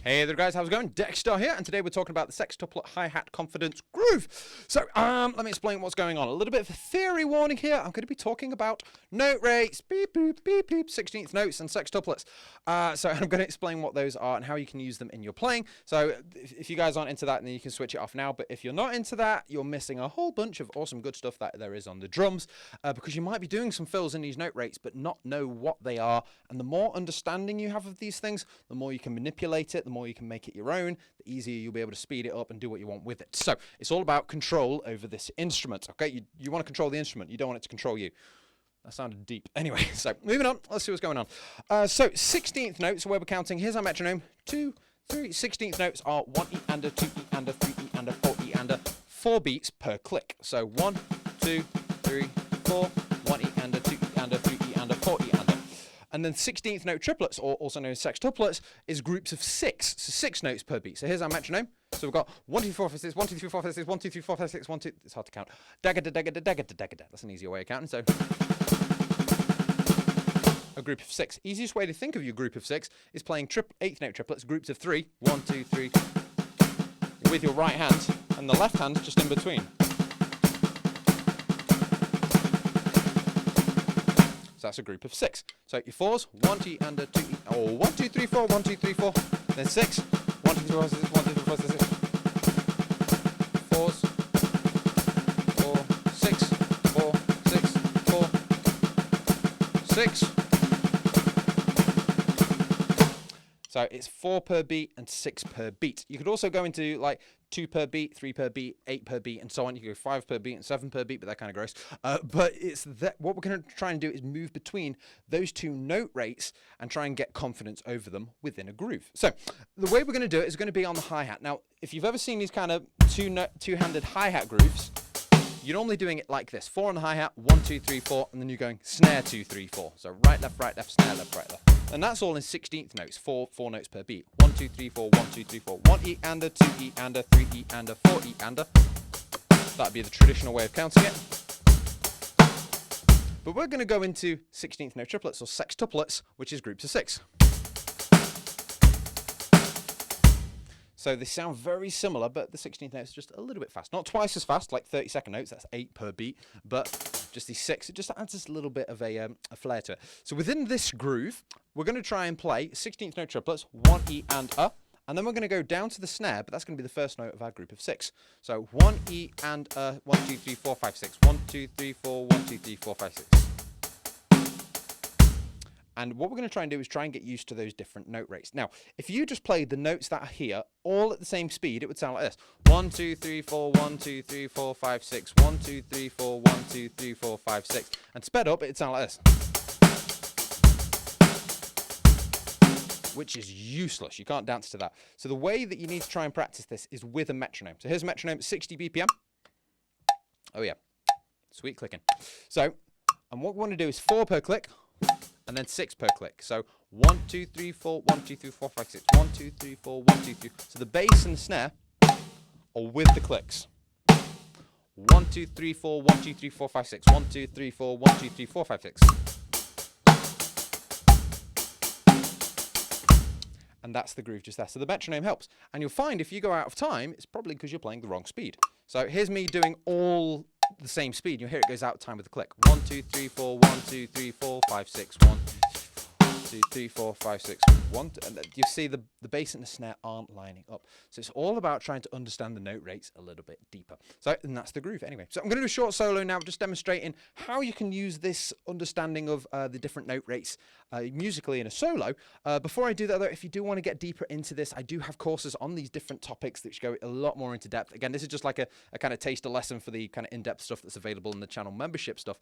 Hey there guys, how's it going? Dexter here, and today we're talking about the Sextuplet hi-hat confidence groove. So, let me explain what's going on. A little bit of a theory warning here. I'm going to be talking about note rates, beep, boop, beep, beep, 16th notes, and sextuplets. So I'm going to explain what those are and how you can use them in your playing. So if you guys aren't into that, then you can switch it off now. But if you're not into that, you're missing a whole bunch of awesome good stuff that there is on the drums, because you might be doing some fills in these note rates, but not know what they are. And the more understanding you have of these things, the more you can manipulate it, the more you can make it your own, the easier you'll be able to speed it up and do what you want with it. So it's all about control over this instrument. Okay, you want to control the instrument, you don't want it to control you. That sounded deep. Anyway, so moving on, let's see what's going on. So 16th notes, where we're counting, here's our metronome. 2, 3, 16th notes are 1E and a 2E and a 3E and a 4E and a 4 beats per click. So 1, 2, 3, 4, 1E and a 2E and a 3E and a 4E and a. And then 16th note triplets, or also known as sextuplets, is groups of 6, so 6 notes per beat. So here's our metronome. So we've got 1, 2, 3, 4, 5, 6, 1, 2, 3, 4, 5, 6, 1, 2, 3, 4, 5, 6, 1, 2. It's hard to count. Dagga, dagga, dagga, dagga, dagga. That's an easier way of counting. So a group of 6. Easiest way to think of your group of 6 is playing 8th note triplets, groups of 3. 1, 2, 3. With your right hand, and the left hand just in between. So that's a group of 6. So your 4s, 1E and a 2E, or 1, 2, 3, 4, 1, 2, 3, 4. Then 6, 1, 2, 3, 4, 6, 1, 2, 3, 4, 6, 4s, 4, 6, 4, 6, 4, 6. So it's 4 per beat and 6 per beat. You could also go into like 2 per beat, 3 per beat, 8 per beat, and so on. You could go 5 per beat and 7 per beat, but they're kind of gross. But it's that what we're going to try and do is move between those 2 note rates and try and get confidence over them within a groove. So the way we're going to do it is going to be on the hi-hat. Now, if you've ever seen these kind of two-handed hi-hat grooves, you're normally doing it like this: 4 on the hi-hat, 1, 2, 3, 4, and then you're going snare 2, 3, 4. So right, left, snare, left, right, left. And that's all in 16th notes, 4 notes per beat. 1, 2, 3, 4, 1, 2, 3, 4, 1E and a 2E and a 3E and a 4E and a. That'd be the traditional way of counting it. But we're going to go into 16th note triplets, or sextuplets, which is groups of 6. So they sound very similar, but the 16th notes are just a little bit fast. Not twice as fast, like 30-second notes, that's 8 per beat, but just these 6, it just adds a little bit of a flair to it. So within this groove, we're going to try and play 16th note triplets, 1E and a, and then we're going to go down to the snare, but that's going to be the first note of our group of 6. So 1E and a, 1, 2, 3, 4, 5, 6, 1, 2, 3, 4, 1, 2, 3, 4, 5, 6. And what we're going to try and do is try and get used to those different note rates. Now, if you just played the notes that are here all at the same speed, it would sound like this. 1, 2, 3, 4, 1, 2, 3, 4, 5, 6, 1, 2, 3, 4, 1, 2, 3, 4, 5, 6. And sped up, it'd sound like this. Which is useless. You can't dance to that. So the way that you need to try and practice this is with a metronome. So here's a metronome at 60 BPM. Oh yeah, sweet clicking. So, and what we want to do is 4 per click, and then 6 per click. So 1, 2, 3, 4, 1, 2, 3, 4, 5, 6, 1, 2, 3, 4, 1, 2, 3. So the bass and the snare are with the clicks. 1, 2, 3, 4, 1, 2, 3, 4, 5, 6. 1, 2, 3, 4, 1, 2, 3, 4, 5, 6. And that's the groove just there. So the metronome helps. And you'll find if you go out of time, it's probably because you're playing the wrong speed. So here's me doing all the same speed. You'll hear it goes out of time with the click. 1, 2, 3, 4, 1, 2, 3, 4, 5, 6, 1, 2, 3, 4, 5, 6, 1. And you see the bass and the snare aren't lining up. So it's all about trying to understand the note rates a little bit deeper. So, and that's the groove anyway. So I'm going to do a short solo now, just demonstrating how you can use this understanding of the different note rates musically in a solo. Before I do that though, if you do want to get deeper into this, I do have courses on these different topics which go a lot more into depth. Again, this is just like a kind of taster lesson for the kind of in-depth stuff that's available in the channel membership stuff.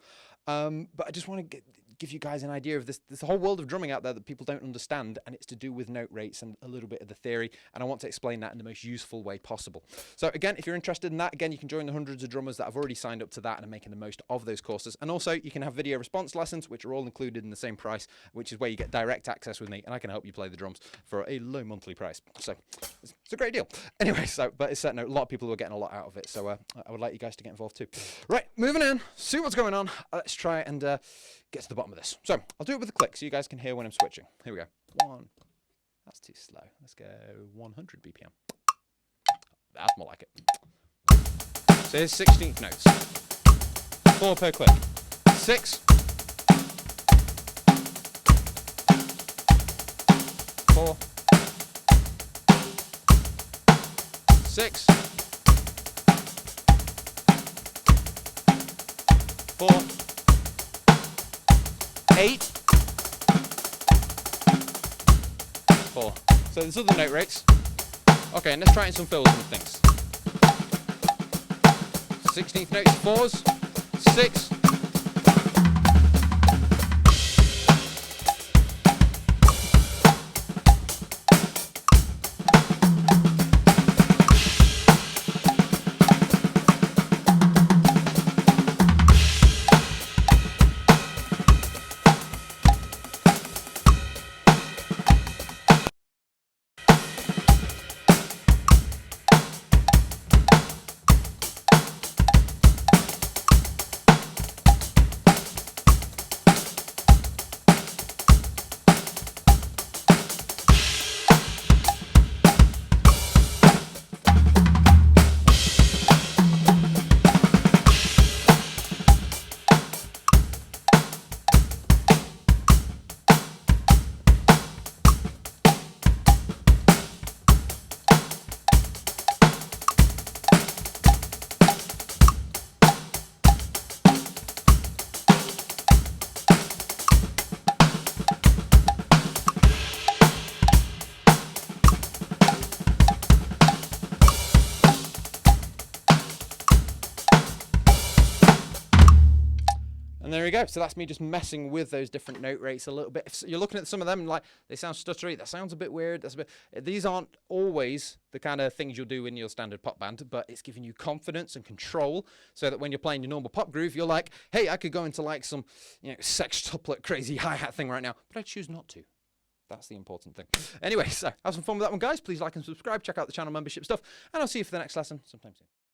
But I just want to give you guys an idea of this. There's a whole world of drumming out there that people don't understand, and it's to do with note rates and a little bit of the theory, and I want to explain that in the most useful way possible. So again, if you're interested in that, again, you can join the hundreds of drummers that have already signed up to that and are making the most of those courses. And also you can have video response lessons, which are all included in the same price, which is where you get direct access with me, and I can help you play the drums for a low monthly price. So it's a great deal. Anyway, so, but it's a lot of people are getting a lot out of it, so I would like you guys to get involved too. Right, moving on, see what's going on. Let's try and get to the bottom of this. So I'll do it with a click so you guys can hear when I'm switching. Here we go. 1 That's too slow. Let's go 100 BPM. That's more like it. So here's 16th notes. 4 per click. 6. 4. 6. 4. 8. 4. So there's other note rates. Okay, and let's try it in some fills and things. 16th notes, 4s, 6. And there we go. So that's me just messing with those different note rates a little bit. If you're looking at some of them like they sound stuttery, that sounds a bit weird. That's a bit. These aren't always the kind of things you'll do in your standard pop band, but it's giving you confidence and control, so that when you're playing your normal pop groove, you're like, hey, I could go into like some, sextuplet crazy hi-hat thing right now, but I choose not to. That's the important thing. Anyway, so have some fun with that one, guys. Please like and subscribe. Check out the channel membership stuff, and I'll see you for the next lesson sometime soon.